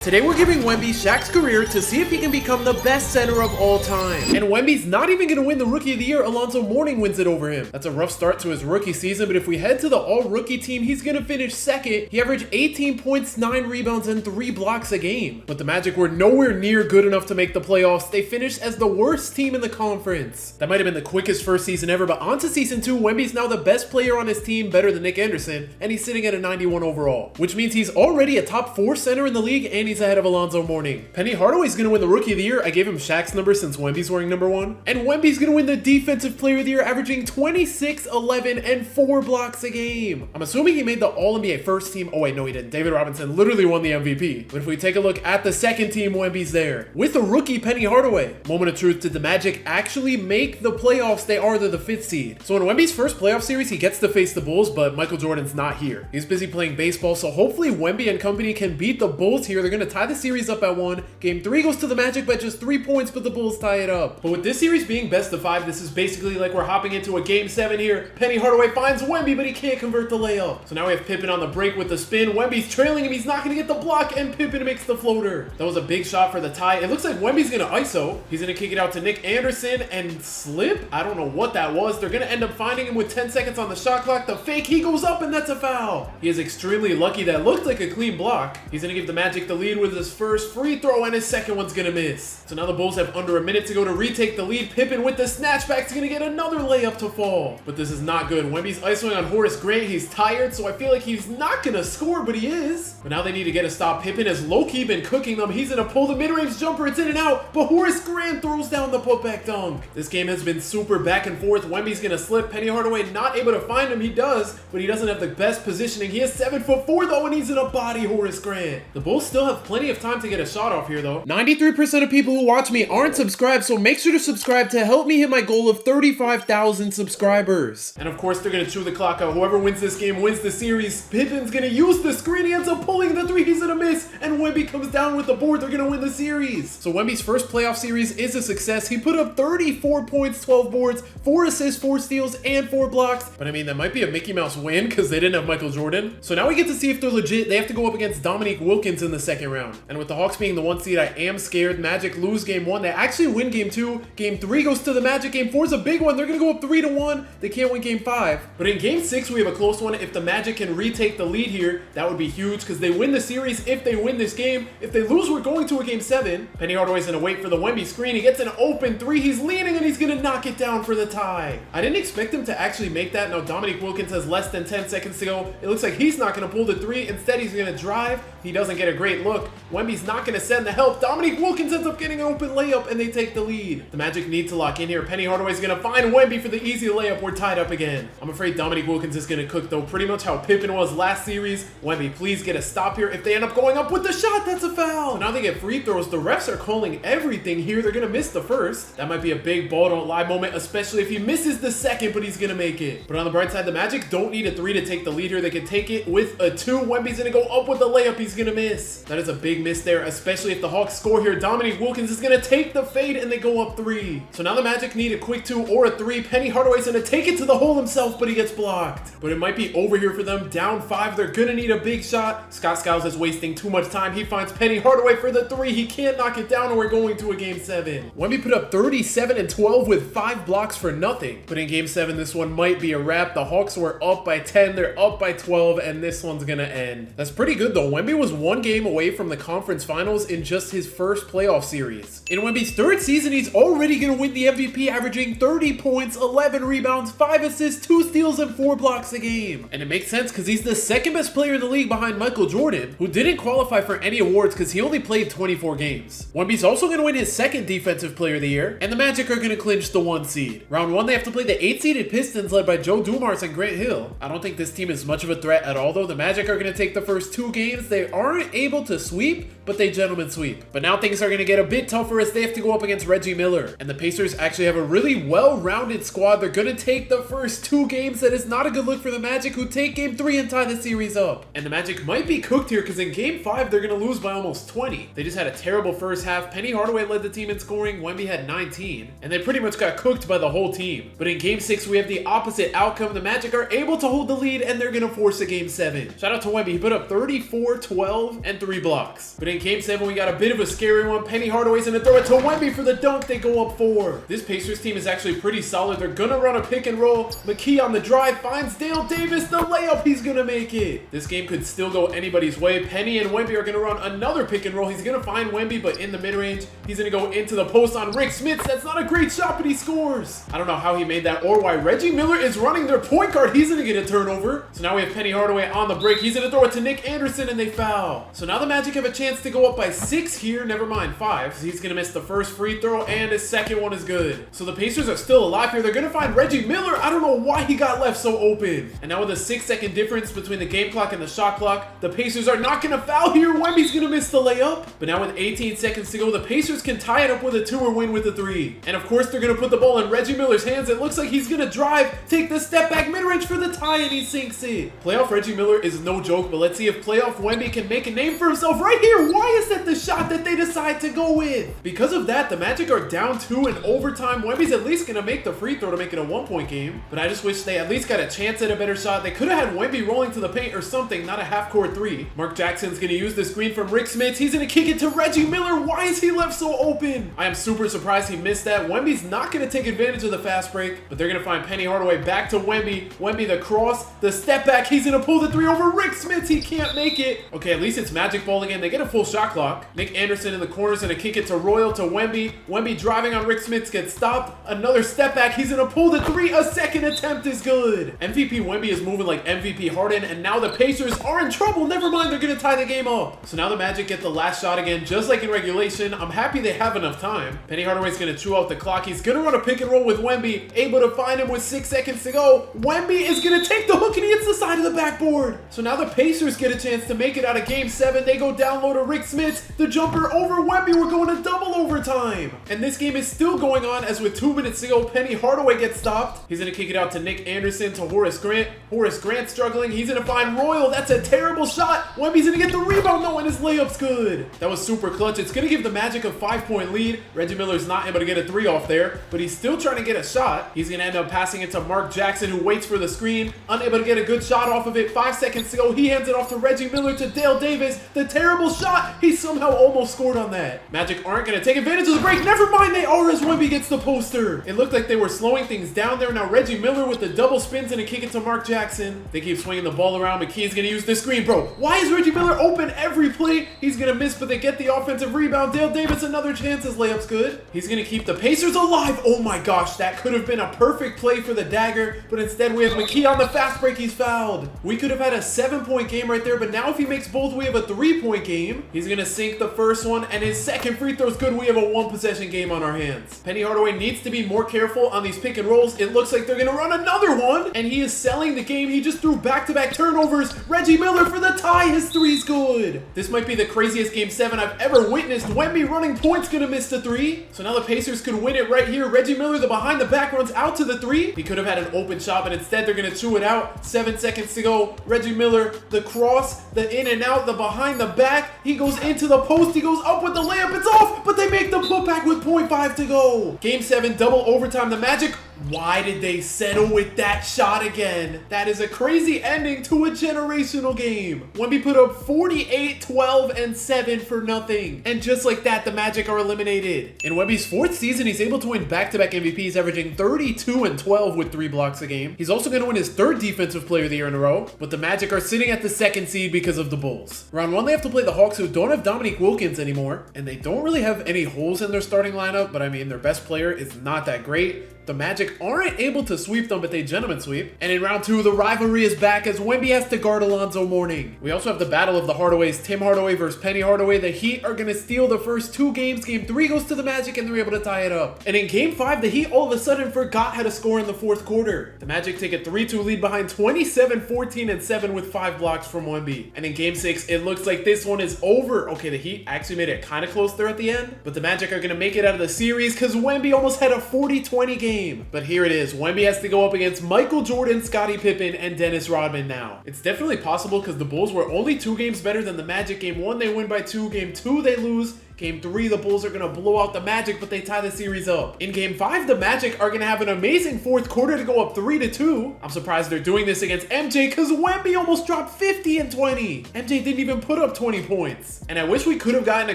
Today we're giving Wemby Shaq's career to see if he can become the best center of all time. And Wemby's not even going to win the Rookie of the Year. Alonzo Mourning wins it over him. That's a rough start to his rookie season, but if we head to the all-rookie team, he's going to finish second. He averaged 18 points, 9 rebounds, and 3 blocks a game. But the Magic were nowhere near good enough to make the playoffs. They finished as the worst team in the conference. That might have been the quickest first season ever, but on to season 2, Wemby's now the best player on his team, better than Nick Anderson, and he's sitting at a 91 overall, which means he's already a top 4 center in the league, and he's ahead of Alonzo Mourning. Penny Hardaway's gonna win the Rookie of the Year. I gave him Shaq's number since Wemby's wearing number 1. And Wemby's gonna win the Defensive Player of the Year, averaging 26, 11, and 4 blocks a game. I'm assuming he made the All-NBA first team. Oh wait, no he didn't. David Robinson literally won the MVP. But if we take a look at the second team, Wemby's there. With a rookie, Penny Hardaway. Moment of truth, did the Magic actually make the playoffs? They are the 5th seed. So in Wemby's first playoff series, he gets to face the Bulls, but Michael Jordan's not here. He's busy playing baseball, so hopefully Wemby and company can beat the Bulls here. They're gonna tie the series up at 1. Game 3 goes to the Magic by just 3 points, but the Bulls tie it up. But with this series being best of 5, this is basically like we're hopping into a game 7 here. Penny Hardaway finds Wemby, but he can't convert the layup. So now we have Pippen on the break with the spin. Wemby's trailing him. He's not going to get the block, and Pippen makes the floater. That was a big shot for the tie. It looks like Wemby's going to ISO. He's going to kick it out to Nick Anderson and slip. I don't know what that was. They're going to end up finding him with 10 seconds on the shot clock. The fake, he goes up, and that's a foul. He is extremely lucky. That looked like a clean block. He's going to give the Magic the lead with his first free throw, and his second one's gonna miss. So now the Bulls have under a minute to go to retake the lead. Pippen with the snatchback's gonna get another layup to fall. But this is not good. Wemby's isoing on Horace Grant. He's tired, so I feel like he's not gonna score, but he is. But now they need to get a stop. Pippen has low-key been cooking them. He's gonna pull the mid-range jumper. It's in and out, but Horace Grant throws down the putback dunk. This game has been super back and forth. Wemby's gonna slip. Penny Hardaway not able to find him. He does, but he doesn't have the best positioning. He is 7'4" though, and he's gonna body Horace Grant. The Bulls still have plenty of time to get a shot off here though. 93% of people who watch me aren't subscribed, so make sure to subscribe to help me hit my goal of 35,000 subscribers. And of course, they're going to chew the clock out. Whoever wins this game wins the series. Pippen's going to use the screen. He ends up pulling the 3. He's going to miss, and Wemby comes down with the board. They're going to win the series. So Wemby's first playoff series is a success. He put up 34 points, 12 boards, 4 assists, 4 steals, and 4 blocks. But I mean, that might be a Mickey Mouse win because they didn't have Michael Jordan. So now we get to see if they're legit. They have to go up against Dominique Wilkins in the second round. And with the Hawks being the 1 seed, I am scared. Magic lose game 1. They actually win game 2. Game 3 goes to the Magic. Game 4 is a big one. They're going to go up 3-1. They can't win game 5. But in game 6, we have a close one. If the Magic can retake the lead here, that would be huge because they win the series if they win this game. If they lose, we're going to a game 7. Penny Hardaway's going to wait for the Wemby screen. He gets an open 3. He's leaning and he's going to knock it down for the tie. I didn't expect him to actually make that. Now Dominique Wilkins has less than 10 seconds to go. It looks like he's not going to pull the 3. Instead, he's going to drive. He doesn't get a great look. Wemby's not going to send the help. Dominique Wilkins ends up getting an open layup and they take the lead. The Magic need to lock in here. Penny Hardaway's going to find Wemby for the easy layup. We're tied up again. I'm afraid Dominique Wilkins is going to cook though. Pretty much how Pippen was last series. Wemby, please get a stop here. If they end up going up with the shot, that's a foul. So now they get free throws. The refs are calling everything here. They're going to miss the first. That might be a big ball don't lie moment, especially if he misses the second, but he's going to make it. But on the bright side, the Magic don't need a 3 to take the lead here. They can take it with a 2. Wemby's going to go up with the layup. He's going to miss. That is a big miss there, especially if the Hawks score here. Dominique Wilkins is going to take the fade and they go up 3. So now the Magic need a quick 2 or a 3. Penny Hardaway's going to take it to the hole himself, but he gets blocked. But it might be over here for them. Down 5. They're going to need a big shot. Scott Skiles is wasting too much time. He finds Penny Hardaway for the 3. He can't knock it down and we're going to a game 7. Wemby put up 37 and 12 with 5 blocks for nothing. But in game 7, this one might be a wrap. The Hawks were up by 10. They're up by 12 and this one's going to end. That's pretty good though. Wemby was 1 game away from the conference finals in just his first playoff series. In Wemby's 3rd season, he's already going to win the MVP, averaging 30 points, 11 rebounds, 5 assists, 2 steals, and 4 blocks a game. And it makes sense because he's the 2nd best player in the league behind Michael Jordan, who didn't qualify for any awards because he only played 24 games. Wemby's also going to win his 2nd Defensive Player of the Year, and the Magic are going to clinch the 1 seed. Round 1, they have to play the 8-seeded Pistons led by Joe Dumars and Grant Hill. I don't think this team is much of a threat at all though. The Magic are going to take the first 2 games. They aren't able to sweep, but they gentlemen sweep. But now things are going to get a bit tougher as they have to go up against Reggie Miller. And the Pacers actually have a really well-rounded squad. They're going to take the first 2 games. That is not a good look for the Magic, who take game 3 and tie the series up. And the Magic might be cooked here because in game 5, they're going to lose by almost 20. They just had a terrible first half. Penny Hardaway led the team in scoring. Wemby had 19. And they pretty much got cooked by the whole team. But in game 6, we have the opposite outcome. The Magic are able to hold the lead and they're going to force a game 7. Shout out to Wemby. He put up 34, 12, and 3 blocks. blocks. But in game 7, we got a bit of a scary one. Penny Hardaway's gonna throw it to Wemby for the dunk. They go up 4. This Pacers team is actually pretty solid. They're gonna run a pick and roll. McKee on the drive finds Dale Davis. The layup, he's gonna make it. This game could still go anybody's way. Penny and Wemby are gonna run another pick and roll. He's gonna find Wemby, but in the mid-range, he's gonna go into the post on Rick Smits. That's not a great shot, but he scores. I don't know how he made that or why Reggie Miller is running their point guard. He's gonna get a turnover. So now we have Penny Hardaway on the break. He's gonna throw it to Nick Anderson, and they foul. So now the Magic have a chance to go up by 6 here. Never mind, 5. So he's gonna miss the first free throw, and his second one is good. So the Pacers are still alive here. They're gonna find Reggie Miller. I don't know why he got left so open. And now with a 6-second difference between the game clock and the shot clock, the Pacers are not gonna foul here. Wemby's gonna miss the layup. But now with 18 seconds to go, the Pacers can tie it up with a 2 or win with a 3. And of course, they're gonna put the ball in Reggie Miller's hands. It looks like he's gonna drive, take the step back mid-range for the tie, and he sinks it. Playoff Reggie Miller is no joke, but let's see if playoff Wemby can make a name for himself right here. Why is that the shot that they decide to go with? Because of that, the Magic are down 2 in overtime. Wemby's at least gonna make the free throw to make it a 1-point game, but I just wish they at least got a chance at a better shot. They could have had Wemby rolling to the paint or something, not a half-court 3. Mark Jackson's gonna use the screen from Rick Smits. He's gonna kick it to Reggie Miller. Why is he left so open? I am super surprised he missed that. Wemby's not gonna take advantage of the fast break, but they're gonna find Penny Hardaway back to Wemby. Wemby the cross, the step back. He's gonna pull the 3 over Rick Smits. He can't make it. Okay, at least it's Magic ball again. They get a full shot clock. Nick Anderson in the corner's gonna kick it to Royal to Wemby. Wemby driving on Rick Smits gets stopped. Another step back. He's gonna pull the 3. A second attempt is good. MVP Wemby is moving like MVP Harden, and now the Pacers are in trouble. Never mind, they're gonna tie the game up. So now the Magic get the last shot again, just like in regulation. I'm happy they have enough time. Penny Hardaway's gonna chew out the clock. He's gonna run a pick and roll with Wemby, able to find him with 6 seconds to go. Wemby is gonna take the hook, and he hits the side of the backboard. So now the Pacers get a chance to make it out of game 7. They go down low to Rick Smits. The jumper over Wemby. We're going to double overtime. And this game is still going on, as with 2 minutes to go, Penny Hardaway gets stopped. He's gonna kick it out to Nick Anderson to Horace Grant. Horace Grant struggling. He's gonna find Royal. That's a terrible shot. Wemby's gonna get the rebound though, and his layup's good. That was super clutch. It's gonna give the Magic a 5-point lead. Reggie Miller's not able to get a 3 off there, but he's still trying to get a shot. He's gonna end up passing it to Mark Jackson, who waits for the screen. Unable to get a good shot off of it. 5 seconds to go. He hands it off to Reggie Miller to Dale Davis. The terrible shot. He somehow almost scored on that. Magic aren't gonna take advantage of the break. Never mind, they are, as Wemby gets the poster. It looked like they were slowing things down there. Now Reggie Miller with the double spins and a kick it to Mark Jackson. They keep swinging the ball around. McKee's gonna use the screen. Bro, why is Reggie Miller open every play? He's gonna miss, but they get the offensive rebound. Dale Davis, another chance. His layup's good. He's gonna keep the Pacers alive. Oh my gosh, that could have been a perfect play for the dagger, but instead we have McKee on the fast break. He's fouled. We could have had a 7-point game right there, but now if he makes both, we have a 3-point game. He's gonna sink the first one, and his second free throw is good. We have a 1-possession game on our hands. Penny Hardaway needs to be more careful on these pick and rolls. It looks like they're gonna run another one, and he is selling the game. He just threw back-to-back turnovers. Reggie Miller for the tie. His 3's good. This might be the craziest game 7 I've ever witnessed. Wemby running point's gonna miss the 3. So now the Pacers could win it right here. Reggie Miller, the behind the back, runs out to the 3. He could have had an open shot, but instead they're gonna chew it out. 7 seconds to go. Reggie Miller, the cross, the in and out, the behind the back. He goes into the post. He goes up with the layup. It's off, but they make the putback with 0.5 to go. Game 7, double overtime. The Magic, why did they settle with that shot again? That is a crazy ending to a generational game. Wemby put up 48, 12, and 7 for nothing. And just like that, the Magic are eliminated. In Wemby's 4th season, he's able to win back-to-back MVPs, averaging 32 and 12 with 3 blocks a game. He's also going to win his 3rd Defensive Player of the Year in a row, but the Magic are sitting at the 2nd seed because of the Bulls. Round 1, they have to play the Hawks, who don't have Dominique Wilkins anymore, and they don't really have any holes in their starting lineup, but I mean, their best player is not that great. The Magic aren't able to sweep them, but they gentlemen sweep. And in round 2, the rivalry is back as Wemby has to guard Alonzo Mourning. We also have the battle of the Hardaways, Tim Hardaway versus Penny Hardaway. The Heat are going to steal the first 2 games. Game 3 goes to the Magic, and they're able to tie it up. And in game 5, the Heat all of a sudden forgot how to score in the 4th quarter. The Magic take a 3-2 lead behind 27, 14, and 7 with 5 blocks from Wemby. And in game 6, it looks like this one is over. Okay, the Heat actually made it kind of close there at the end, but the Magic are going to make it out of the series because Wemby almost had a 40-20 game. But here it is. Wemby has to go up against Michael Jordan, Scottie Pippen, and Dennis Rodman now. It's definitely possible because the Bulls were only 2 games better than the Magic. Game 1, they win by 2. Game 2, they lose. Game 3, the Bulls are going to blow out the Magic, but they tie the series up. In Game 5, the Magic are going to have an amazing fourth quarter to go up 3-2. I'm surprised they're doing this against MJ because Wemby almost dropped 50 and 20. MJ didn't even put up 20 points. And I wish we could have gotten a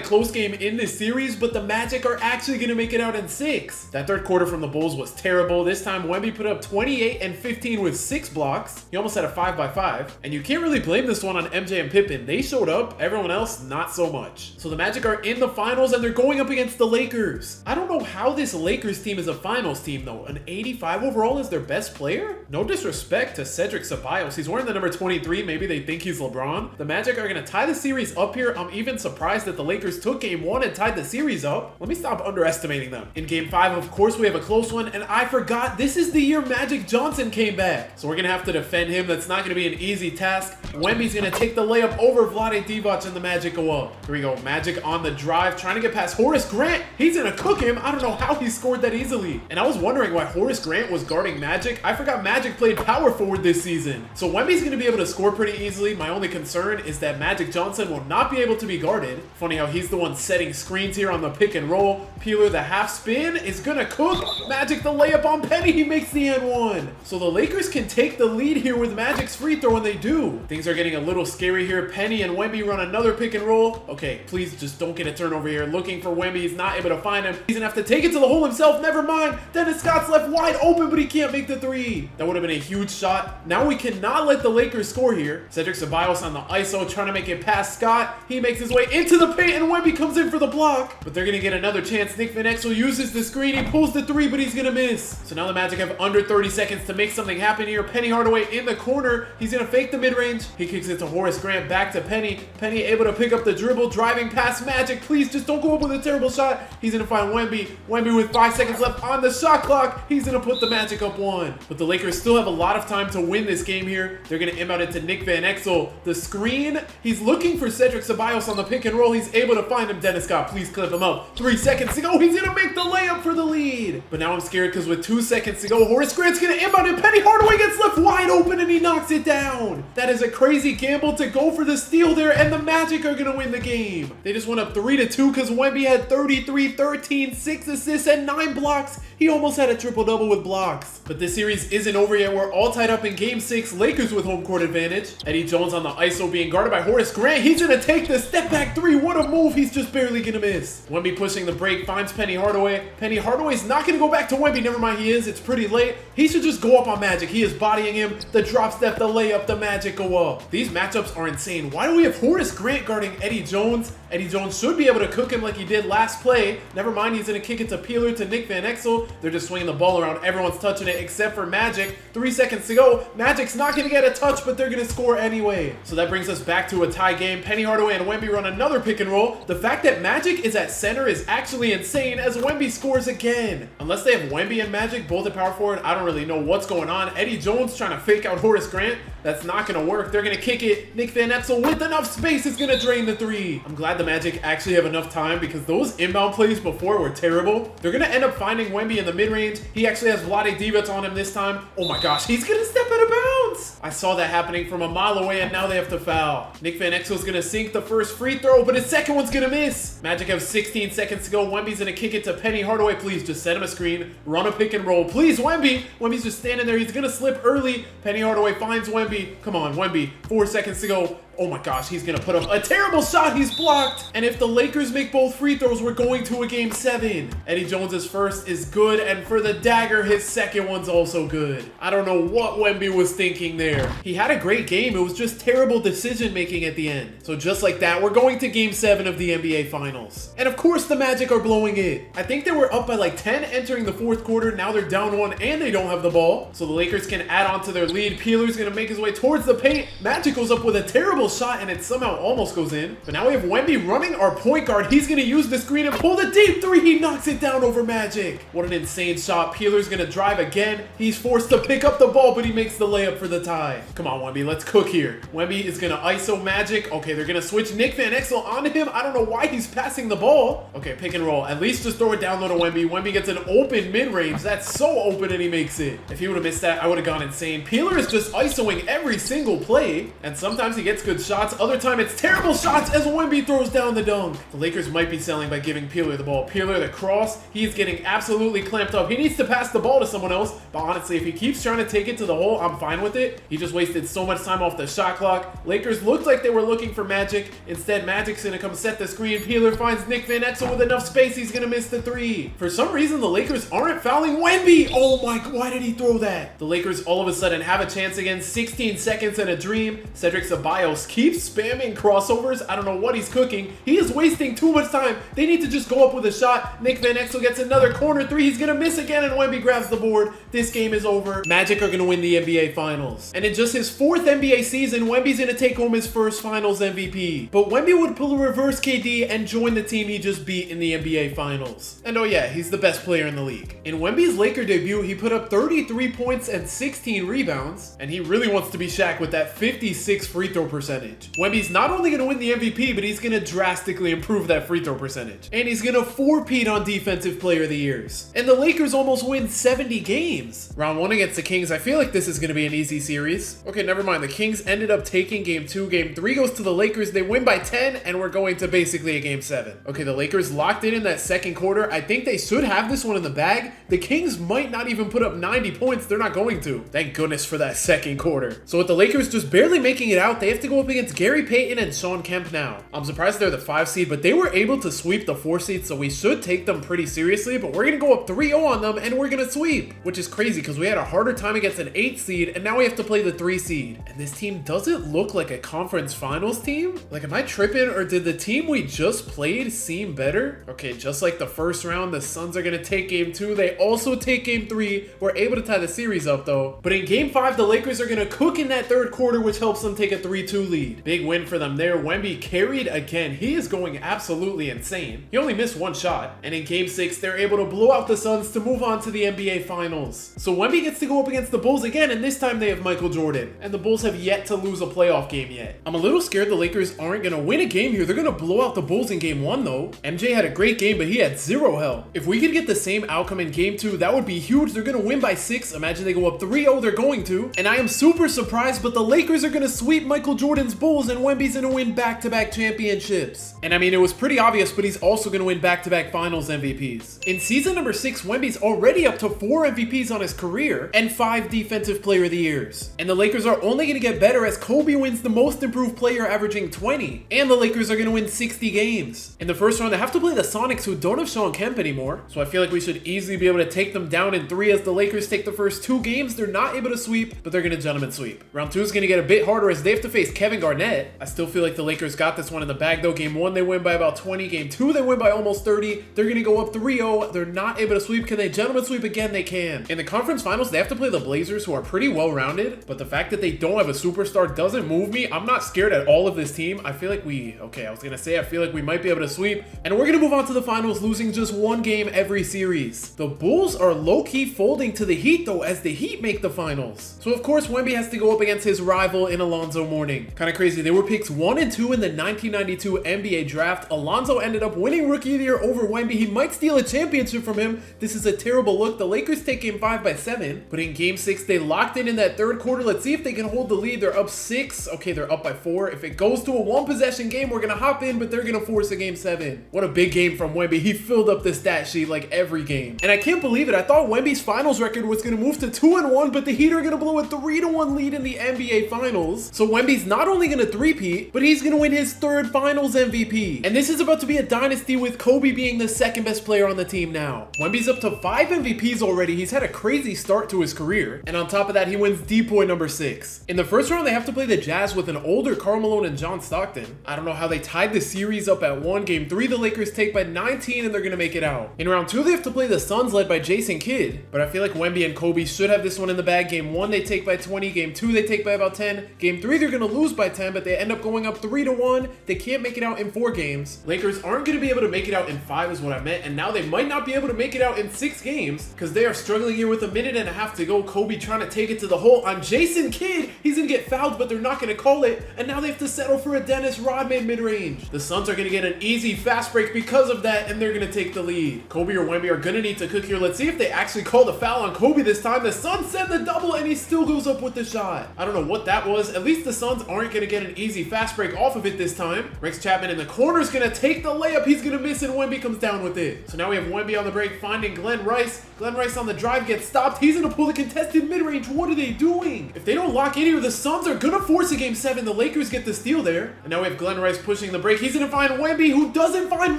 close game in this series, but the Magic are actually going to make it out in 6. That third quarter from the Bulls was terrible. This time, Wemby put up 28 and 15 with 6 blocks. He almost had a 5x5. And you can't really blame this one on MJ and Pippen. They showed up, everyone else, not so much. So the Magic are in the finals and they're going up against the Lakers. I don't know how this Lakers team is a finals team though. An 85 overall is their best player? No disrespect to Cedric Ceballos. He's wearing the number 23. Maybe they think he's LeBron. The Magic are going to tie the series up here. I'm even surprised that the Lakers took game 1 and tied the series up. Let me stop underestimating them. In game 5, of course, we have a close one, and I forgot this is the year Magic Johnson came back. So we're going to have to defend him. That's not going to be an easy task. Wemby's going to take the layup over Vlade Divac and the Magic go up. Here we go. Magic on the drive, trying to get past Horace Grant. He's going to cook him. I don't know how he scored that easily. And I was wondering why Horace Grant was guarding Magic. I forgot Magic played power forward this season. So Wemby's going to be able to score pretty easily. My only concern is that Magic Johnson will not be able to be guarded. Funny how he's the one setting screens here on the pick and roll. Peeler, the half spin, is going to cook. Magic the layup on Penny. He makes the and one. So the Lakers can take the lead here with Magic's free throw, and they do. Things are getting a little scary here. Penny and Wemby run another pick and roll. Okay, please just don't get a turnover here. Looking for Wemby. He's not able to find him. He's going to have to take it to the hole himself. Never mind. Dennis Scott's left wide open, but he can't make the three. That would have been a huge shot. Now we cannot let the Lakers score here. Cedric Ceballos on the ISO trying to make it past Scott. He makes his way into the paint, and Wemby comes in for the block. But they're going to get another chance. Nick Van Exel uses the screen. He pulls the three, but he's going to miss. So now the Magic have under 30 seconds to make something happen here. Penny Hardaway in the corner. He's going to fake the mid-range. He kicks it to Horace Grant. Back to Penny. Penny able to pick up the dribble. Driving past Magic. Please just don't go up with a terrible shot. He's going to find Wemby. Wemby with 5 seconds left on the shot clock. He's going to put the Magic up 1. But the Lakers still have a lot of time to win this game here. They're going to inbound it to Nick Van Exel. The screen. He's looking for Cedric Ceballos on the pick and roll. He's able to find him. Dennis Scott, please clip him up. 3 seconds to go. He's going to make the layup for the lead. But now I'm scared because with 2 seconds to go, Horace Grant's going to inbound it. Penny Hardaway gets left wide open and he knocks it down. That is a crazy gamble to go for the steal there, and the Magic are going to win the game. They just went up 3-2 because Wemby had 33, 13, 6 assists, and 9 blocks. He almost had a triple-double with blocks. But this series isn't over yet. We're all tied up in Game 6. Lakers with home court advantage. Eddie Jones on the ISO being guarded by Horace Grant. He's going to take the step-back 3. What a move. He's just barely going to miss. Wemby pushing the break, finds Penny Hardaway. Penny Hardaway's not going to go back to Wemby. Never mind, he is. It's pretty late. He should just go up on Magic. He is bodying him. The drop step, the layup, the Magic go up. These matchups are insane. Why do we have Horace Grant guarding Eddie Jones? Eddie Jones should be able to cook him like he did last play. Never mind, he's going to kick it to Peeler to Nick Van Exel. They're just swinging the ball around. Everyone's touching it except for Magic. 3 seconds to go. Magic's not going to get a touch, but they're going to score anyway. So that brings us back to a tie game. Penny Hardaway and Wemby run another pick and roll. The fact that Magic is at center is actually insane as Wemby scores again. Unless they have Wemby and Magic both at power forward, I don't really know what's going on. Eddie Jones trying to fake out Horace Grant. That's not going to work. They're going to kick it. Nick Van Exel with enough space is going to drain the 3. I'm glad the Magic actually have enough time because those inbound plays before were terrible. They're going to end up finding Wemby in the mid-range. He actually has Vlade Divac on him this time. Oh my gosh, he's going to step out of bounds. I saw that happening from a mile away, and now they have to foul. Nick Van Exel is going to sink the first free throw, but his second one's going to miss. Magic have 16 seconds to go. Wemby's going to kick it to Penny Hardaway. Please just set him a screen. Run a pick and roll. Please, Wemby. Wemby's just standing there. He's going to slip early. Penny Hardaway finds Wemby. Come on, Wemby. 4 seconds to go. Oh my gosh, he's going to put up a terrible shot. He's blocked. And if the Lakers make both free throws, we're going to a Game 7. Eddie Jones's first is good, and for the dagger, his second one's also good. I don't know what Wemby was thinking there. He had a great game. It was just terrible decision-making at the end. So just like that, we're going to Game 7 of the NBA Finals. And of course, the Magic are blowing it. I think they were up by like 10 entering the fourth quarter. Now they're down 1, and they don't have the ball. So the Lakers can add on to their lead. Peeler's going to make his way towards the paint. Magic goes up with a terrible shot, and it somehow almost goes in. But now we have Wemby running our point guard. He's going to use the screen and pull the deep 3. He knocks it down over Magic. What an insane shot. Peeler's going to drive again. He's forced to pick up the ball, but he makes the layup for the tie. Come on, Wemby. Let's cook here. Wemby is going to ISO Magic. Okay, they're going to switch Nick Van Exel onto him. I don't know why he's passing the ball. Okay, pick and roll. At least just throw it down low to Wemby. Wemby gets an open mid-range. That's so open, and he makes it. If he would have missed that, I would have gone insane. Peeler is just ISOing every single play, and sometimes he gets good good shots. Other time, it's terrible shots as Wemby throws down the dunk. The Lakers might be selling by giving Peeler the ball. Peeler the cross. He's getting absolutely clamped up. He needs to pass the ball to someone else. But honestly, if he keeps trying to take it to the hole, I'm fine with it. He just wasted so much time off the shot clock. Lakers looked like they were looking for Magic. Instead, Magic's going to come set the screen. Peeler finds Nick Van Exel with enough space. He's going to miss the three. For some reason, the Lakers aren't fouling Wemby. Oh my, why did he throw that? The Lakers all of a sudden have a chance again. 16 seconds and a dream. Cedric Ceballos keeps spamming crossovers. I don't know what he's cooking. He is wasting too much time. They need to just go up with a shot. Nick Van Exel gets another corner three. He's going to miss again, and Wemby grabs the board. This game is over. Magic are going to win the NBA Finals. And in just his 4th NBA season, Wemby's going to take home his first Finals MVP. But Wemby would pull a reverse KD and join the team he just beat in the NBA Finals. And oh yeah, he's the best player in the league. In Wemby's Laker debut, he put up 33 points and 16 rebounds. And he really wants to be Shaq with that 56 free throw percentage. Wemby's not only going to win the MVP, but he's going to drastically improve that free throw percentage. And he's going to four-peat on Defensive Player of the Years. And the Lakers almost win 70 games. Round 1 against the Kings, I feel like this is going to be an easy series. Okay, never mind. The Kings ended up taking game 2. Game 3 goes to the Lakers. They win by 10, and we're going to basically a game 7. Okay, the Lakers locked in that second quarter. I think they should have this one in the bag. The Kings might not even put up 90 points. They're not going to. Thank goodness for that second quarter. So with the Lakers just barely making it out, they have to go up against Gary Payton and Shawn Kemp now. I'm surprised they're the 5 seed, but they were able to sweep the 4 seed, so we should take them pretty seriously, but we're going to go up 3-0 on them, and we're going to sweep, which is crazy because we had a harder time against an 8 seed, and now we have to play the 3 seed. And this team doesn't look like a conference finals team. Like, am I tripping, or did the team we just played seem better? Okay, just like the first round, the Suns are going to take game 2. They also take game 3. We're able to tie the series up, though. But in game 5, the Lakers are going to cook in that third quarter, which helps them take a 3-2 lead. Big win for them there. Wemby carried again. He is going absolutely insane. He only missed 1 shot. And in game 6, they're able to blow out the Suns to move on to the NBA Finals. So Wemby gets to go up against the Bulls again, and this time they have Michael Jordan. And the Bulls have yet to lose a playoff game yet. I'm a little scared the Lakers aren't going to win a game here. They're going to blow out the Bulls in game 1, though. MJ had a great game, but he had 0 help. If we could get the same outcome in game 2, that would be huge. They're going to win by 6. Imagine they go up 3-0. They're going to. And I am super surprised, but the Lakers are going to sweep Michael Jordan's Bulls, and Wemby's going to win back-to-back championships. And I mean, it was pretty obvious, but he's also going to win back-to-back Finals MVPs. In season number 6, Wemby's already up to 4 MVPs on his career and 5 Defensive Player of the Years. And the Lakers are only going to get better as Kobe wins the Most Improved Player, averaging 20. And the Lakers are going to win 60 games. In the first round, they have to play the Sonics, who don't have Shawn Kemp anymore. So I feel like we should easily be able to take them down in 3 as the Lakers take the first 2 games. They're not able to sweep, but they're going to gentleman sweep. Round 2 is going to get a bit harder as they have to face Kevin Garnett. I still feel like the Lakers got this one in the bag, though. Game 1, they win by about 20. Game 2, they win by almost 30. They're going to go up 3-0. They're not able to sweep. Can they gentleman sweep again? They can. In the conference finals, they have to play the Blazers, who are pretty well-rounded, but the fact that they don't have a superstar doesn't move me. I'm not scared at all of this team. I feel like I feel like we might be able to sweep, and we're going to move on to the finals, losing just 1 game every series. The Bulls are low-key folding to the Heat, though, as the Heat make the finals. So, of course, Wemby has to go up against his rival in Alonzo Mourning. Kind of crazy. They were picked 1 and 2 in the 1992 NBA draft. Alonzo ended up winning Rookie of the Year over Wemby. He might steal a championship from him. This is a terrible look. The Lakers take game 5 by 7, but in game 6, they locked in that third quarter. Let's see if they can hold the lead. They're up 6. Okay, they're up by 4. If it goes to a 1-possession game, we're going to hop in, but they're going to force a game 7. What a big game from Wemby. He filled up the stat sheet like every game. And I can't believe it. I thought Wemby's finals record was going to move to 2-1, but the Heat are going to blow a 3-1 lead in the NBA Finals. So Wemby's not only going to three-peat, but he's going to win his 3rd Finals MVP. And this is about to be a dynasty with Kobe being the 2nd best player on the team now. Wemby's up to 5 MVPs already. He's had a crazy start to his career. And on top of that, he wins Depoy number 6. In the first round, they have to play the Jazz with an older Karl Malone and John Stockton. I don't know how they tied the series up at 1. Game 3, the Lakers take by 19, and they're going to make it out. In round 2, they have to play the Suns led by Jason Kidd. But I feel like Wemby and Kobe should have this one in the bag. Game 1, they take by 20. Game 2, they take by about 10. Game 3, they're going to lose by 10, but they end up going up 3-1. They can't make it out in 4 games. Lakers aren't going to be able to make it out in 5 is what I meant, and now they might not be able to make it out in 6 games because they are struggling here with a minute and a half to go. Kobe trying to take it to the hole on Jason Kidd. He's going to get fouled, but they're not going to call it, and now they have to settle for a Dennis Rodman mid-range. The Suns are going to get an easy fast break because of that, and they're going to take the lead. Kobe or Wemby are going to need to cook here. Let's see if they actually call the foul on Kobe this time. The Suns send the double, and he still goes up with the shot. I don't know what that was. At least the Suns aren't aren't going to get an easy fast break off of it this time. Rex Chapman in the corner is going to take the layup. He's going to miss, and Wemby comes down with it. So now we have Wemby on the break finding Glenn Rice. Glenn Rice on the drive gets stopped. He's going to pull the contested mid-range. What are they doing? If they don't lock in here, the Suns are going to force a game 7. The Lakers get the steal there. And now we have Glenn Rice pushing the break. He's going to find Wemby, who doesn't find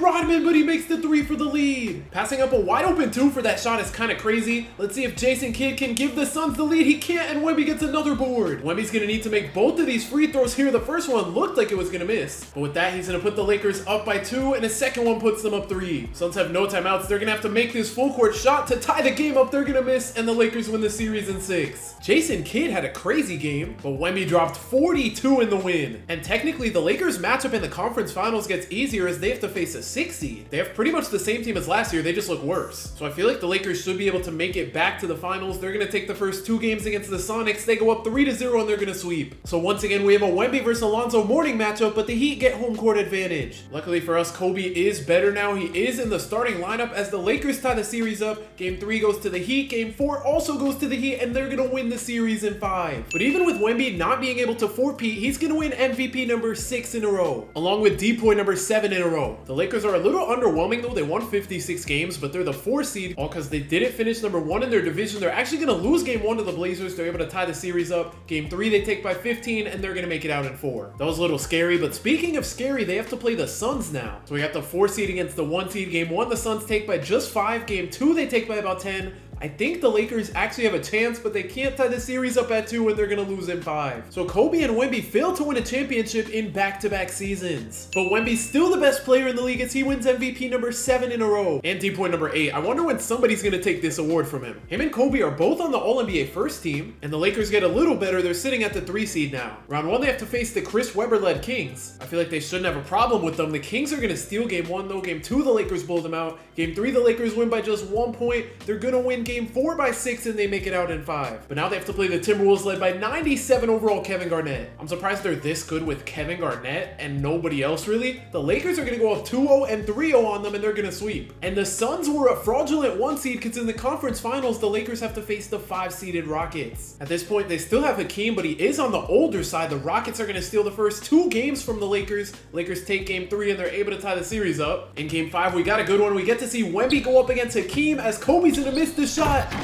Rodman, but he makes the 3 for the lead. Passing up a wide open 2 for that shot is kind of crazy. Let's see if Jason Kidd can give the Suns the lead. He can't, and Wemby gets another board. Wemby's going to need to make both of these free throws here. The first one looked like it was going to miss. But with that, he's going to put the Lakers up by 2, and his second one puts them up 3. Suns have no timeouts. They're going to have to make this full court shot to tie the game up. They're going to miss, and the Lakers win the series in 6. Jason Kidd had a crazy game, but Wemby dropped 42 in the win. And technically, the Lakers matchup in the conference finals gets easier as they have to face a 6 seed. They have pretty much the same team as last year. They just look worse. So I feel like the Lakers should be able to make it back to the finals. They're going to take the first 2 games against the Sonics. They go up 3-0, and they're going to sweep. So once again, we have a Wemby versus Alonzo Mourning matchup, but the Heat get home court advantage. Luckily for us, Kobe is better now. He is in the starting lineup as the Lakers tie the series up. Game 3 goes to the Heat. Game 4 also goes to the Heat, and they're going to win the series in 5. But even with Wemby not being able to four-peat, he's going to win MVP number 6 in a row, along with D-Point number 7 in a row. The Lakers are a little underwhelming though. They won 56 games, but they're the 4 seed, all because they didn't finish number 1 in their division. They're actually going to lose game 1 to the Blazers. They're able to tie the series up. Game 3 they take by 15, and they're going to make it out in 4. That was a little scary, but speaking of scary, they have to play the Suns now. So we got the 4 seed against the 1 seed. Game 1, the Suns take by just 5. Game 2, they take by about 10. I think the Lakers actually have a chance, but they can't tie the series up at 2 and they're going to lose in 5. So Kobe and Wemby failed to win a championship in back-to-back seasons. But Wemby's still the best player in the league as he wins MVP number 7 in a row and D-Point number 8. I wonder when somebody's going to take this award from him. Him and Kobe are both on the All-NBA first team, and the Lakers get a little better. They're sitting at the 3 seed now. Round 1, they have to face the Chris Webber-led Kings. I feel like they shouldn't have a problem with them. The Kings are going to steal game 1 though. Game 2, the Lakers blow them out. Game 3, the Lakers win by just 1 point. They're going to win game 4 by 6. And they make it out in 5. But now they have to play the Timberwolves led by 97 overall Kevin Garnett. I'm surprised they're this good with Kevin Garnett and nobody else really. The Lakers are going to go up 2-0 and 3-0 on them and they're going to sweep. And the Suns were a fraudulent 1 seed because in the conference finals, the Lakers have to face the 5-seeded Rockets. At this point, they still have Hakeem, but he is on the older side. The Rockets are going to steal the first 2 games from the Lakers. Lakers take game 3 and they're able to tie the series up. In game 5, we got a good one. We get to see Wemby go up against Hakeem as Kobe's going to miss the shot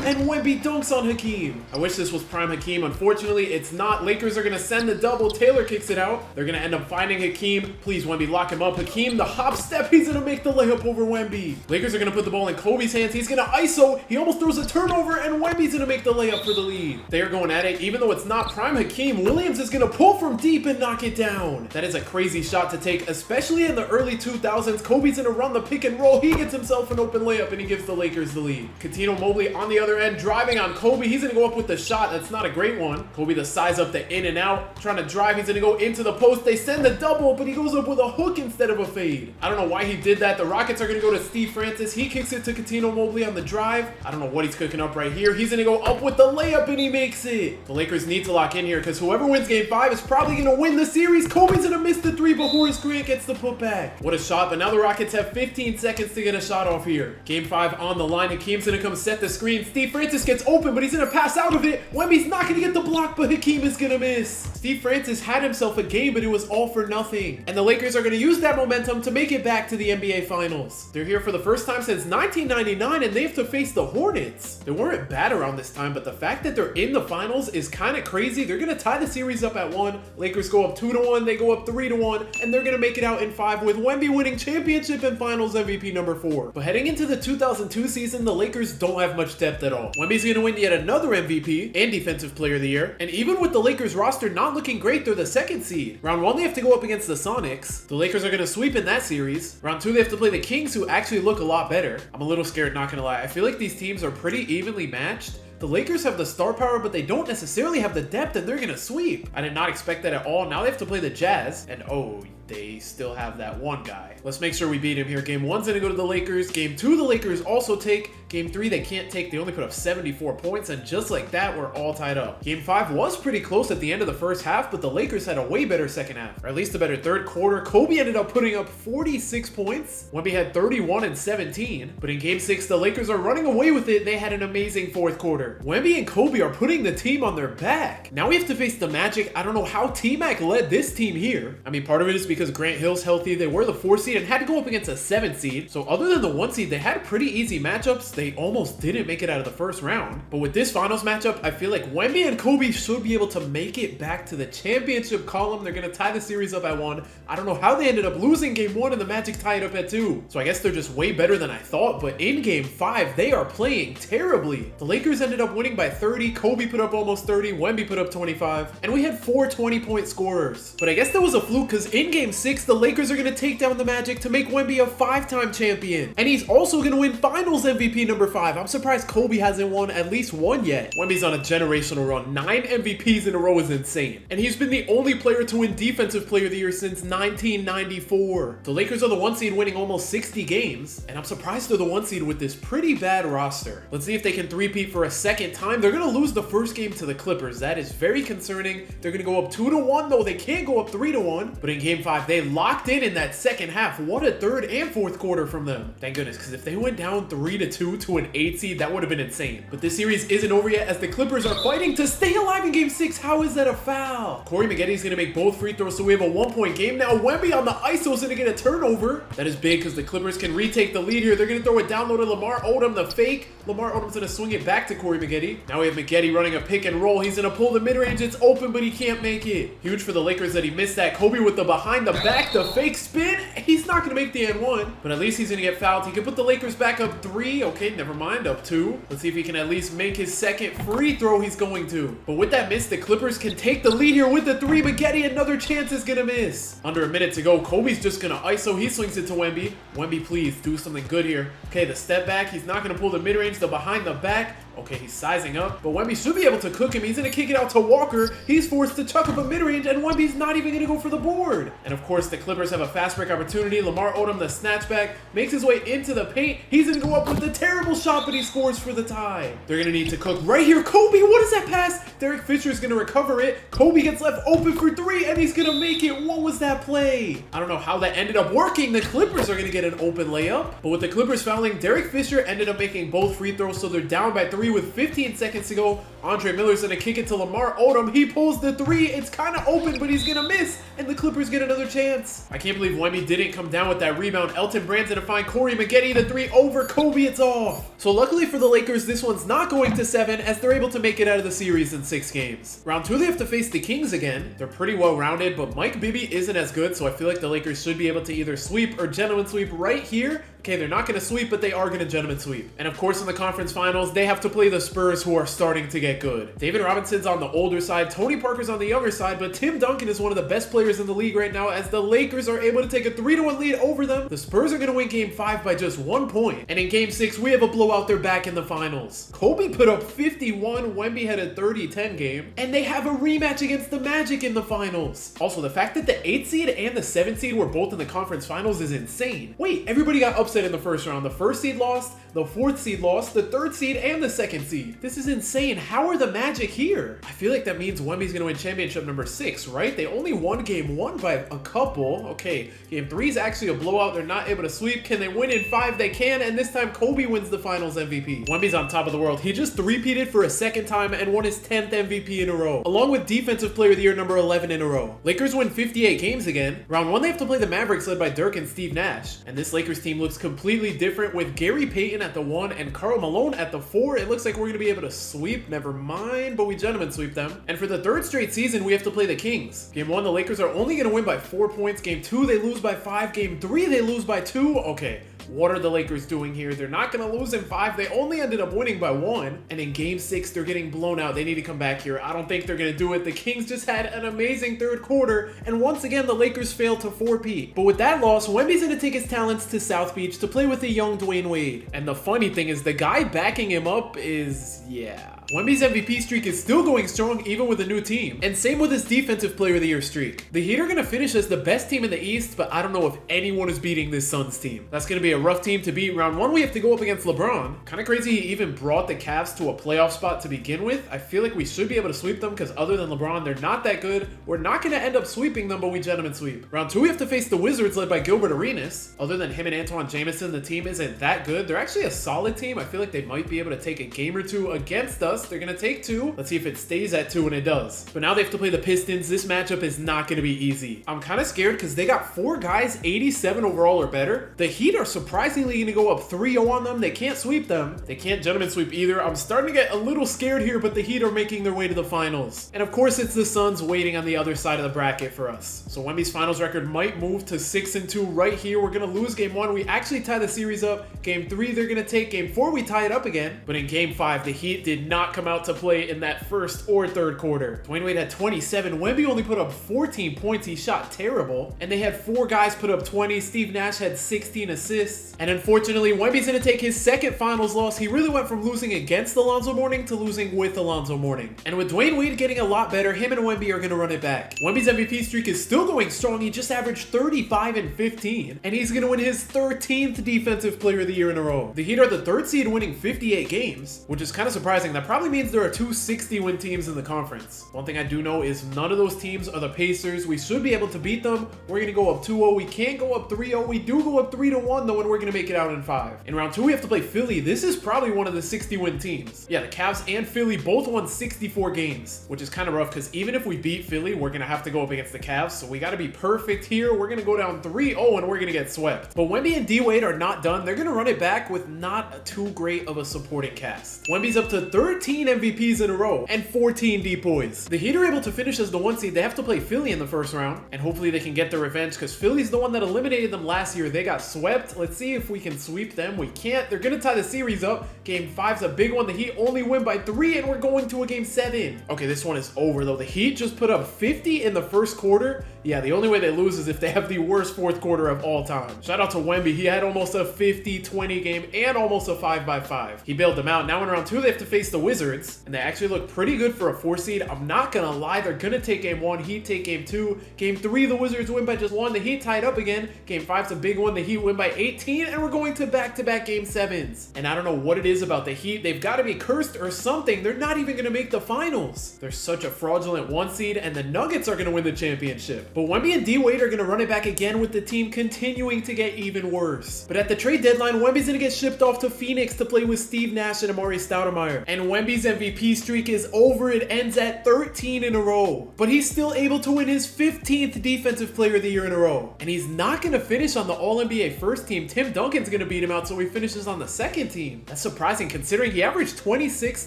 and Wemby dunks on Hakeem. I wish this was prime Hakeem. Unfortunately, it's not. Lakers are going to send the double. Taylor kicks it out. They're going to end up finding Hakeem. Please, Wemby, lock him up. Hakeem, the hop step. He's going to make the layup over Wemby. Lakers are going to put the ball in Kobe's hands. He's going to ISO. He almost throws a turnover, and Wemby's going to make the layup for the lead. They are going at it. Even though it's not prime Hakeem, Williams is going to pull from deep and knock it down. That is a crazy shot to take, especially in the early 2000s. Kobe's going to run the pick and roll. He gets himself an open layup, and he gives the Lakers the lead. Coutinho Mobley on the other end, driving on Kobe. He's going to go up with the shot. That's not a great one. Kobe the size up the in and out. Trying to drive. He's going to go into the post. They send the double, but he goes up with a hook instead of a fade. I don't know why he did that. The Rockets are going to go to Steve Francis. He kicks it to Coutinho Mobley on the drive. I don't know what he's cooking up right here. He's going to go up with the layup, and he makes it. The Lakers need to lock in here because whoever wins game 5 is probably going to win the series. Kobe's going to miss the 3 before Horace Grant gets the putback. What a shot, but now the Rockets have 15 seconds to get a shot off here. Game 5 on the line. Hakeem's going to come set the screen. Steve Francis gets open, but he's going to pass out of it. Wemby's not going to get the block, but Hakeem is going to miss. Steve Francis had himself a game, but it was all for nothing. And the Lakers are going to use that momentum to make it back to the NBA Finals. They're here for the first time since 1999, and they have to face the Hornets. They weren't bad around this time, but the fact that they're in the finals is kind of crazy. They're going to tie the series up at 1. Lakers go up 2-1. They go up 3-1, and they're going to make it out in 5 with Wemby winning championship and Finals MVP number 4. But heading into the 2002 season, the Lakers don't have much depth at all. Wemby's going to win yet another MVP and Defensive Player of the Year. And even with the Lakers roster not looking great, they're the 2nd seed. Round 1, they have to go up against the Sonics. The Lakers are going to sweep in that series. Round 2, they have to play the Kings, who actually look a lot better. I'm a little scared, not going to lie. I feel like these teams are pretty evenly matched. The Lakers have the star power, but they don't necessarily have the depth, and they're going to sweep. I did not expect that at all. Now they have to play the Jazz, and oh, they still have that one guy. Let's make sure we beat him here. Game 1's gonna go to the Lakers. Game 2, the Lakers also take. Game 3, they can't take. They only put up 74 points, and just like that, we're all tied up. Game 5 was pretty close at the end of the first half, but the Lakers had a way better second half, or at least a better third quarter. Kobe ended up putting up 46 points. Wemby had 31 and 17, but in Game 6, the Lakers are running away with it. They had an amazing fourth quarter. Wemby and Kobe are putting the team on their back. Now we have to face the Magic. I don't know how T-Mac led this team here. I mean, part of it is because Grant Hill's healthy. They were the 4 seed and had to go up against a 7 seed. So other than the 1 seed, they had pretty easy matchups. They almost didn't make it out of the first round. But with this finals matchup, I feel like Wemby and Kobe should be able to make it back to the championship column. They're going to tie the series up at 1. I don't know how they ended up losing Game 1 and the Magic tied up at 2. So I guess they're just way better than I thought. But in Game 5, they are playing terribly. The Lakers ended up winning by 30. Kobe put up almost 30. Wemby put up 25. And we had 4 20-point scorers. But I guess that was a fluke because in Game 6, the Lakers are going to take down the Magic to make Wemby a 5-time champion. And he's also going to win Finals MVP number 5. I'm surprised Kobe hasn't won at least 1 yet. Wemby's on a generational run. 9 MVPs in a row is insane. And he's been the only player to win Defensive Player of the Year since 1994. The Lakers are the 1 seed winning almost 60 games. And I'm surprised they're the 1 seed with this pretty bad roster. Let's see if they can three-peat for a second time. They're going to lose the first game to the Clippers. That is very concerning. They're going to go up 2-1, though. They can't go up 3-1. But in Game 5, they locked in that second half. What a third and fourth quarter from them. Thank goodness, because if they went down 3-2 to an 8 seed, that would have been insane. But this series isn't over yet as the Clippers are fighting to stay alive in Game 6. How is that a foul? Corey Maggetti's going to make both free throws, so we have a 1-point game. Now Wemby on the ISO is going to get a turnover. That is big because the Clippers can retake the lead here. They're going to throw it down low to Lamar Odom, the fake. Lamar Odom's going to swing it back to Corey Maggetti. Now we have Maggetti running a pick and roll. He's going to pull the mid-range. It's open, but he can't make it. Huge for the Lakers that he missed that. Kobe with the behind the back, the fake spin. He's not going to make the N1, but at least he's going to get fouled. He can put the Lakers back up 3. Okay, never mind, up 2. Let's see if he can at least make his second free throw. He's going to. But with that miss, the Clippers can take the lead here with the 3. Maggetti, another chance, is going to miss. Under a minute to go. Kobe's just going to ISO. He swings it to Wemby. Wemby, please do something good here. Okay, the step back. He's not going to pull the mid-range, the behind the back. Okay, he's sizing up, but Wemby should be able to cook him. He's going to kick it out to Walker. He's forced to chuck up a mid-range, and Wemby's not even going to go for the board. And of course, the Clippers have a fast break opportunity. Lamar Odom, the snatchback, makes his way into the paint. He's going to go up with a terrible shot, but he scores for the tie. They're going to need to cook right here. Kobe, what is that pass? Derek Fisher's going to recover it. Kobe gets left open for 3, and he's going to make it. What was that play? I don't know how that ended up working. The Clippers are going to get an open layup, but with the Clippers fouling, Derek Fisher ended up making both free throws, so they're down by 3 with 15 seconds to go. Andre Miller's gonna kick it to Lamar Odom. He pulls the 3. It's kind of open, but he's gonna miss, and the Clippers get another chance. I can't believe Wemby didn't come down with that rebound. Elton Brand's gonna find Corey Maggetti. The 3 over Kobe. It's off. So luckily for the Lakers, this one's not going to 7 as they're able to make it out of the series in 6 games. Round 2, they have to face the Kings again. They're pretty well rounded, but Mike Bibby isn't as good, so I feel like the Lakers should be able to either sweep or gentleman sweep right here. Okay, they're not going to sweep, but they are going to gentleman sweep. And of course, in the conference finals, they have to play the Spurs, who are starting to get good. David Robinson's on the older side, Tony Parker's on the younger side, but Tim Duncan is one of the best players in the league right now as the Lakers are able to take a 3-1 lead over them. The Spurs are going to win Game 5 by just 1 point. And in Game 6, we have a blowout. They're back in the finals. Kobe put up 51. Wemby had a 30-10 game. And they have a rematch against the Magic in the finals. Also, the fact that the 8 seed and the 7 seed were both in the conference finals is insane. Wait, everybody got upset in the first round. The 1st seed lost, the 4th seed lost, the 3rd seed, and the 2nd seed. This is insane. How are the Magic here? I feel like that means Wemby's going to win championship number 6, right? They only won Game 1 by a couple. Okay, Game 3 is actually a blowout. They're not able to sweep. Can they win in 5? They can, and this time Kobe wins the finals MVP. Wemby's on top of the world. He just three-peated for a 2nd time and won his 10th MVP in a row, along with Defensive Player of the Year number 11 in a row. Lakers win 58 games again. Round 1, they have to play the Mavericks led by Dirk and Steve Nash. And this Lakers team looks completely different with Gary Payton at the 1 and Karl Malone at the 4. It looks like we're going to be able to sweep. Never mind, but we gentlemen sweep them. And for the 3rd straight season, we have to play the Kings. Game 1, the Lakers are only going to win by 4 points. Game 2, they lose by 5. Game 3, they lose by 2. Okay. What are the Lakers doing here? They're not going to lose in 5. They only ended up winning by 1. And in Game 6, they're getting blown out. They need to come back here. I don't think they're going to do it. The Kings just had an amazing 3rd quarter. And once again, the Lakers failed to 4-peat. But with that loss, Wemby's going to take his talents to South Beach to play with the young Dwyane Wade. And the funny thing is, the guy backing him up is, yeah. Wemby's MVP streak is still going strong even with a new team. And same with his Defensive Player of the Year streak. The Heat are going to finish as the best team in the East, but I don't know if anyone is beating this Suns team. That's going to be a rough team to beat. Round 1, we have to go up against LeBron. Kind of crazy he even brought the Cavs to a playoff spot to begin with. I feel like we should be able to sweep them because other than LeBron, they're not that good. We're not going to end up sweeping them, but we gentlemen sweep. Round 2, we have to face the Wizards led by Gilbert Arenas. Other than him and Antoine Jamison, the team isn't that good. They're actually a solid team. I feel like they might be able to take a game or two against us. They're going to take 2. Let's see if it stays at 2, and it does. But now they have to play the Pistons. This matchup is not going to be easy. I'm kind of scared because they got 4 guys 87 overall or better. The Heat are surprisingly going to go up 3-0 on them. They can't sweep them. They can't gentlemen sweep either. I'm starting to get a little scared here, but the Heat are making their way to the finals. And of course, it's the Suns waiting on the other side of the bracket for us. So Wemby's finals record might move to 6-2 right here. We're going to lose game 1. We actually tie the series up. Game 3, they're going to take. Game 4, we tie it up again. But in game 5, the Heat did not come out to play in that first or third quarter. Dwyane Wade had 27. Wemby only put up 14 points. He shot terrible. And they had 4 guys put up 20. Steve Nash had 16 assists. And unfortunately, Wemby's going to take his second finals loss. He really went from losing against Alonzo Mourning to losing with Alonzo Mourning. And with Dwyane Wade getting a lot better, him and Wemby are going to run it back. Wemby's MVP streak is still going strong. He just averaged 35 and 15. And he's going to win his 13th Defensive Player of the Year in a row. The Heat are the 3rd seed winning 58 games, which is kind of surprising. That probably means there are 2 60-win teams in the conference. One thing I do know is none of those teams are the Pacers. We should be able to beat them. We're going to go up 2-0. We can't go up 3-0. We do go up 3-1 though, and we're going to make it out in 5. In round 2, we have to play Philly. This is probably one of the 60-win teams. Yeah, the Cavs and Philly both won 64 games, which is kind of rough because even if we beat Philly, we're going to have to go up against the Cavs. So we got to be perfect here. We're going to go down 3-0 and we're going to get swept. But Wemby and D Wade are not done. They're going to run it back with not too great of a supporting cast. Wemby's up to 13 MVPs in a row and 14 depoys. The Heat are able to finish as the 1 seed. They have to play Philly in the first round, and hopefully they can get their revenge because Philly's the one that eliminated them last year. They got swept. Let's see if we can sweep them. We can't. They're going to tie the series up. Game 5's a big one. The Heat only win by 3, and we're going to a game 7. Okay, this one is over though. The Heat just put up 50 in the first quarter. Yeah, the only way they lose is if they have the worst 4th quarter of all time. Shout out to Wemby. He had almost a 50-20 game and almost a 5-by-5. He bailed them out. Now in round 2, they have to face the Wizards, and they actually look pretty good for a 4 seed. I'm not gonna lie, they're gonna take game 1. Heat take game 2. Game 3, the Wizards win by just 1. The Heat tied up again. Game 5's a big one. The Heat win by 18, and we're going to back-to-back game 7s. And I don't know what it is about the Heat. They've got to be cursed or something. They're not even gonna make the finals. They're such a fraudulent 1 seed, and the Nuggets are gonna win the championship. But Wemby and D Wade are gonna run it back again with the team continuing to get even worse. But at the trade deadline, Wemby's gonna get shipped off to Phoenix to play with Steve Nash and Amari Stoudemire. And Wemby's MVP streak is over. It ends at 13 in a row. But he's still able to win his 15th Defensive Player of the Year in a row. And he's not gonna finish on the All-NBA first team. Tim Duncan's gonna beat him out, so he finishes on the second team. That's surprising considering he averaged 26,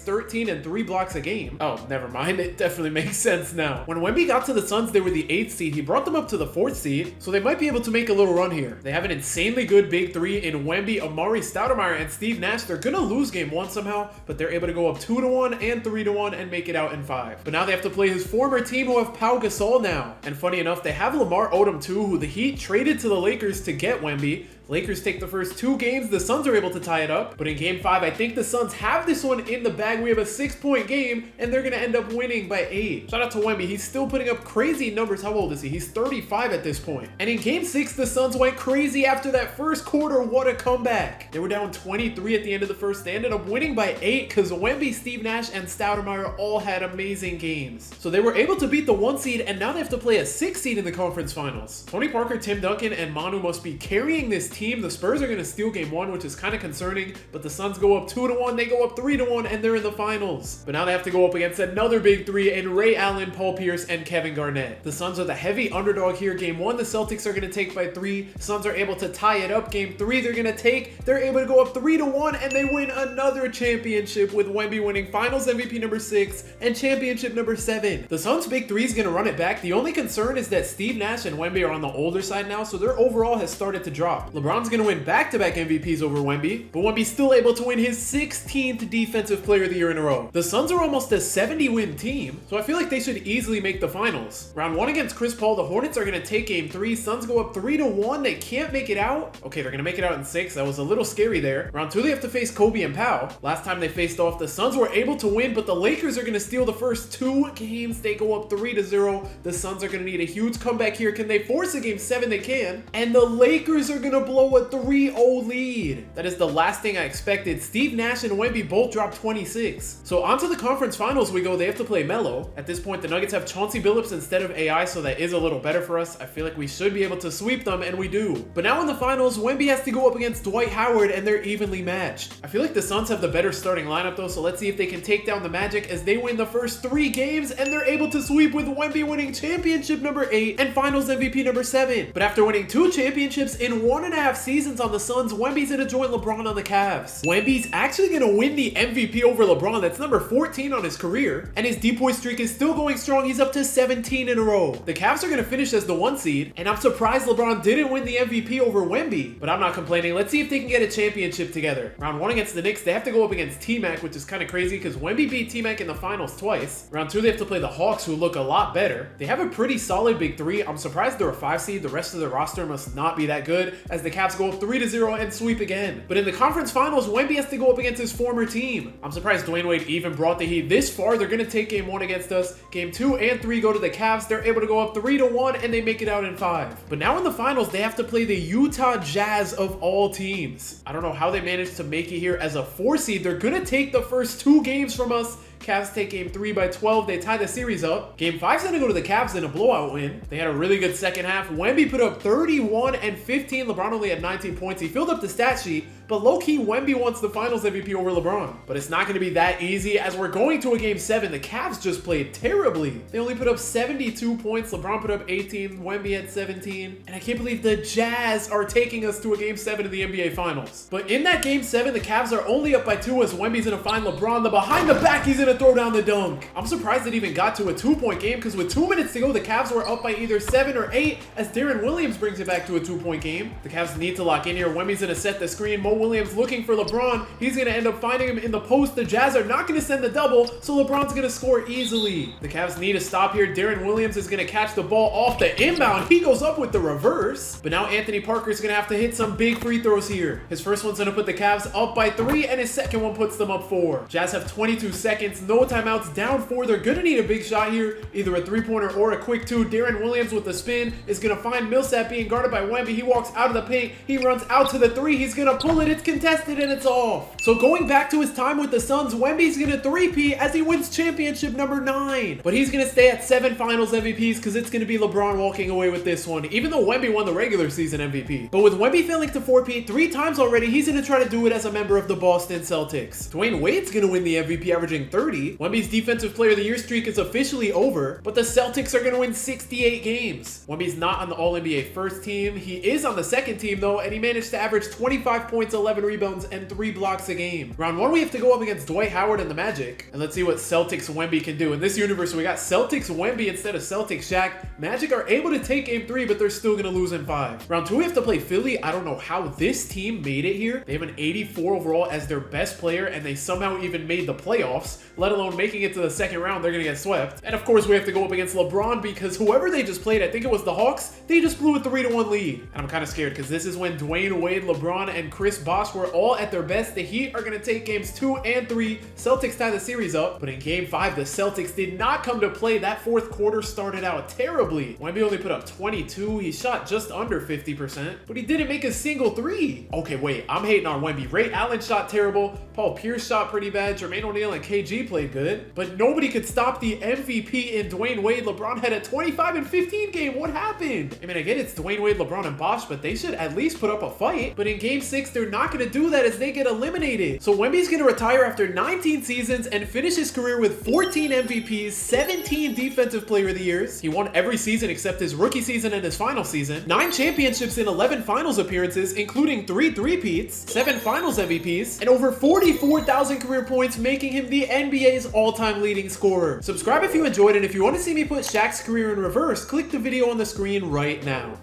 13, and 3 blocks a game. Oh, never mind. It definitely makes sense now. When Wemby got to the Suns, they were the 8th seed. He brought them up to the 4th seed, so they might be able to make a little run here. They have an insanely good big 3 in Wemby, Amari Stoudemire, and Steve Nash. They're gonna lose game 1 somehow, but they're able to go up 2-1 and 3-1 and make it out in 5. But now they have to play his former team who have Pau Gasol now. And funny enough, they have Lamar Odom too, who the Heat traded to the Lakers to get Wemby. Lakers take the first 2 games. The Suns are able to tie it up. But in game 5, I think the Suns have this one in the bag. We have a 6-point game, and they're going to end up winning by 8. Shout out to Wemby. He's still putting up crazy numbers. How old is he? He's 35 at this point. And in game 6, the Suns went crazy after that first quarter. What a comeback. They were down 23 at the end of the first. They ended up winning by 8 because Wemby, Steve Nash, and Stoudemire all had amazing games. So they were able to beat the 1 seed, and now they have to play a 6 seed in the conference finals. Tony Parker, Tim Duncan, and Manu must be carrying this team. The Spurs are going to steal game 1, which is kind of concerning, but the Suns go up 2-1, they go up 3-1, and they're in the finals. But now they have to go up against another big 3 in Ray Allen, Paul Pierce, and Kevin Garnett. The Suns are the heavy underdog here. Game 1, the Celtics are going to take by 3. Suns are able to tie it up. Game 3, they're going to take. They're able to go up 3-1, and they win another championship with Wemby winning Finals MVP number 6 and championship number 7. The Suns' big 3 is going to run it back. The only concern is that Steve Nash and Wemby are on the older side now, so their overall has started to drop. LeBron LeBron's going to win back-to-back MVPs over Wemby, but Wemby's still able to win his 16th Defensive Player of the Year in a row. The Suns are almost a 70-win team, so I feel like they should easily make the finals. Round 1 against Chris Paul, the Hornets are going to take game 3. Suns go up 3-1. They can't make it out. Okay, they're going to make it out in 6. That was a little scary there. Round 2, they have to face Kobe and Powell. Last time they faced off, the Suns were able to win, but the Lakers are going to steal the first 2 games. They go up 3-0. The Suns are going to need a huge comeback here. Can they force a game 7? They can. And the Lakers are going to blow a 3-0 lead. That is the last thing I expected. Steve Nash and Wemby both dropped 26. So onto the conference finals we go. They have to play Melo. At this point, the Nuggets have Chauncey Billups instead of AI, so that is a little better for us. I feel like we should be able to sweep them, and we do. But now in the finals, Wemby has to go up against Dwight Howard, and they're evenly matched. I feel like the Suns have the better starting lineup, though, so let's see if they can take down the Magic as they win the first 3 games, and they're able to sweep with Wemby winning championship number 8 and finals MVP number 7. But after winning 2 championships in 1.5 seasons on the Suns, Wemby's going to join LeBron on the Cavs. Wemby's actually going to win the MVP over LeBron. That's number 14 on his career, and his D-point streak is still going strong. He's up to 17 in a row. The Cavs are going to finish as the 1 seed, and I'm surprised LeBron didn't win the MVP over Wemby, but I'm not complaining. Let's see if they can get a championship together. Round 1 against the Knicks, they have to go up against T-Mac, which is kind of crazy because Wemby beat T-Mac in the finals twice. Round 2, they have to play the Hawks, who look a lot better. They have a pretty solid big 3. I'm surprised they're a 5 seed. The rest of the roster must not be that good, as the Cavs go up 3-0 and sweep again. But in the conference finals, Wemby has to go up against his former team. I'm surprised Dwyane Wade even brought the Heat this far. They're going to take game 1 against us. Game 2 and 3 go to the Cavs. They're able to go up 3-1, and they make it out in 5. But now in the finals, they have to play the Utah Jazz of all teams. I don't know how they managed to make it here as a 4 seed. They're going to take the first 2 games from us. Cavs take game 3 by 12. They tie the series up. Game 5's going to go to the Cavs in a blowout win. They had a really good second half. Wemby put up 31 and 15. LeBron only had 19 points. He filled up the stat sheet, but low-key, Wemby wants the finals MVP over LeBron. But it's not going to be that easy as we're going to a game 7. The Cavs just played terribly. They only put up 72 points. LeBron put up 18. Wemby had 17. And I can't believe the Jazz are taking us to a game 7 of the NBA Finals. But in that game 7, the Cavs are only up by 2 as Wemby's going to find LeBron. The behind the back, he's going to throw down the dunk. I'm surprised it even got to a 2-point game because with 2 minutes to go, the Cavs were up by either 7 or 8 as Darren Williams brings it back to a 2-point game. The Cavs need to lock in here. Wemby's going to set the screen. Mo Williams looking for LeBron. He's going to end up finding him in the post. The Jazz are not going to send the double, so LeBron's going to score easily. The Cavs need a stop here. Darren Williams is going to catch the ball off the inbound. He goes up with the reverse. But now Anthony Parker's going to have to hit some big free throws here. His first one's going to put the Cavs up by 3, and his second one puts them up 4. Jazz have 22 seconds. No timeouts. Down 4. They're going to need a big shot here. Either a 3-pointer or a quick 2. Darren Williams with the spin is going to find Millsap being guarded by Wemby. He walks out of the paint. He runs out to the 3. He's going to pull it. It's contested, and it's off. So going back to his time with the Suns, Wemby's going to 3-peat as he wins championship number 9. But he's going to stay at 7 finals MVPs because it's going to be LeBron walking away with this one, even though Wemby won the regular season MVP. But with Wemby failing to 4-peat 3 times already, he's going to try to do it as a member of the Boston Celtics. Dwyane Wade's going to win the MVP, averaging 30. Wemby's Defensive Player of the Year streak is officially over, but the Celtics are going to win 68 games. Wemby's not on the All-NBA first team. He is on the second team, though, and he managed to average 25 points, 11 rebounds, and 3 blocks a game. Round 1, we have to go up against Dwight Howard and the Magic, and let's see what Celtics Wemby can do. In this universe, we got Celtics Wemby instead of Celtics Shaq. Magic are able to take game 3, but they're still going to lose in 5. Round 2, we have to play Philly. I don't know how this team made it here. They have an 84 overall as their best player, and they somehow even made the playoffs, let alone making it to the second round. They're going to get swept. And of course, we have to go up against LeBron because whoever they just played, I think it was the Hawks, they just blew a 3-1 lead. And I'm kind of scared because this is when Dwyane Wade, LeBron, and Chris Bosh were all at their best. The Heat are going to take games 2 and 3. Celtics tie the series up, but in game 5, the Celtics did not come to play. That fourth quarter started out terribly. Wemby only put up 22. He shot just under 50%, but he didn't make a single 3. Okay, wait, I'm hating on Wemby. Ray Allen shot terrible. Paul Pierce shot pretty bad. Jermaine O'Neal and KG played good, but nobody could stop the MVP in Dwyane Wade. LeBron had a 25 and 15 game. What happened? I mean, I get it's Dwyane Wade, LeBron, and Bosh, but they should at least put up a fight. But in game 6, they're not going to do that as they get eliminated. So Wemby's going to retire after 19 seasons and finish his career with 14 MVPs, 17 Defensive Player of the Years. He won every season except his rookie season and his final season. 9 championships and 11 finals appearances, including 3 3-peats, 7 finals MVPs, and over 44,000 career points, making him the NBA's all-time leading scorer. Subscribe if you enjoyed, and if you want to see me put Shaq's career in reverse, click the video on the screen right now.